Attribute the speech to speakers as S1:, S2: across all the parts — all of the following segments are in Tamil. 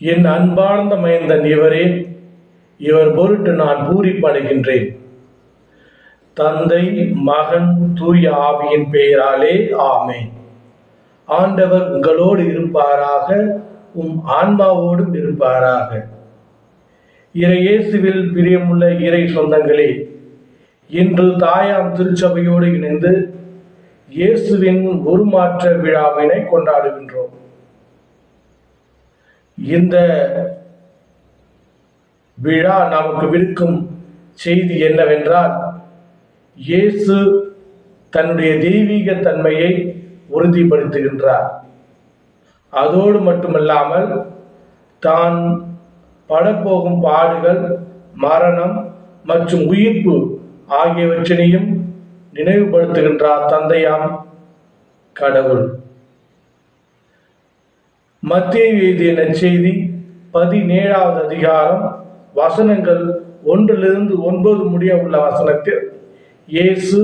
S1: என் அன்பார்ந்த மைந்தன் இவரே, இவர் பொருட்டு நான் பூரிப்படைகின்றேன். தந்தை, மகன், தூய ஆவியின் பெயராலே ஆமென். ஆண்டவர் உங்களோடு இருப்பாராக, உம் ஆன்மாவோடும் இருப்பாராக. இயேசுவில் பிரியமுள்ள இறை சொந்தங்களே, இன்று தாயாம் திருச்சபையோடு இணைந்து இயேசுவின் உருமாற்ற விழாவினை கொண்டாடுகின்றோம். இந்த விழா நமக்கு விடுக்கும் செய்தி என்னவென்றால், இயேசு தன்னுடைய தெய்வீக தன்மையை உறுதிப்படுத்துகின்றார். அதோடு மட்டுமல்லாமல் தான் படப்போகும் பாடுகள், மரணம் மற்றும் உயிர்ப்பு ஆகியவற்றினையும் நினைவுபடுத்துகின்றார் தந்தையாம் கடவுள். மத்தேயு எழுதிய நற்செய்தி 17வது அதிகாரம் வசனங்கள் 1-9 முடிய உள்ள வசனத்தில் இயேசு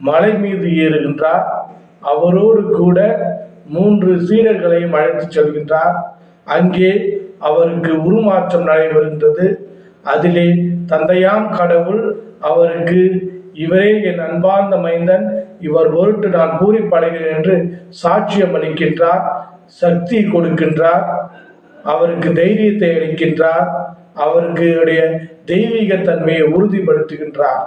S1: மலை மீது ஏறுகின்றார். அவரோடு கூட 3 சீடர்களையும் அழைத்து செல்கின்றார். அங்கே அவருக்கு உருமாற்றம் நடைபெறுகின்றது. அதிலே தந்தையாம் கடவுள் அவருக்கு, இவரே என் அன்பார்ந்த மைந்தன், இவர் பொருட்டு நான் பூரிப்படைகிறேன் என்று சாட்சியம் அளிக்கின்றார், சக்தி கொடுக்கின்றார், அவருக்கு தைரியத்தை அளிக்கின்றார், அவருக்கு தெய்வீக தன்மையை உறுதிப்படுத்துகின்றார்.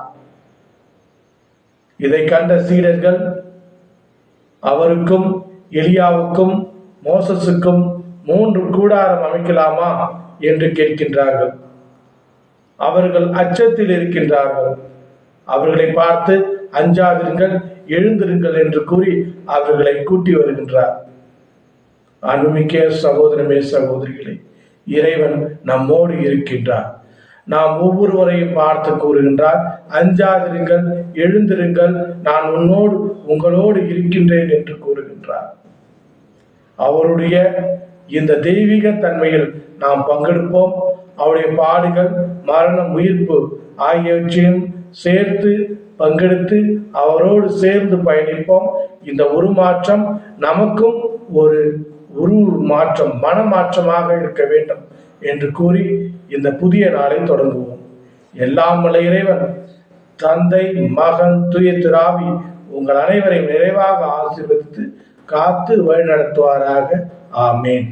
S1: இதை கண்ட சீடர்கள் அவருக்கும் எலியாவுக்கும் மோசஸுக்கும் 3 கூடாரம் அமைக்கலாமா என்று கேட்கின்றார்கள். அவர்கள் அச்சத்தில் இருக்கின்றார்கள். அவர்களை பார்த்து அஞ்சாதிருங்கள், எழுந்திருங்கள் என்று கூறி அவர்களை கூட்டி வருகின்றார். அன்புமிக்க சகோதரமே சகோதரிகளே, இறைவன் நம்மோடு இருக்கின்றார். நாம் ஒவ்வொருவரையும் பார்த்து கூறுகின்றார், அஞ்சாதிருங்கள், எழுந்திருங்கள், நான் உங்களோடு இருக்கின்றேன் என்று கூறுகின்றார். அவருடைய இந்த தெய்வீக தன்மையில் நாம் பங்கெடுப்போம். அவருடைய பாடுகள், மரணம், உயிர்ப்பு ஆகியவற்றையும் சேர்த்து பங்கெடுத்து அவரோடு சேர்ந்து பயணிப்போம். இந்த உருமாற்றம் நமக்கும் ஒரு மாற்றம், மனமாற்றமாக இருக்க வேண்டும் என்று கூறி இந்த புதிய நாளை தொடங்குவோம். எல்லாம் வல்ல இறைவன் தந்தை, மகன், தூய திராவி உங்கள் அனைவரையும் நிறைவாக ஆசீர்வதித்து காத்து வழிநடத்துவாராக. ஆமேன்.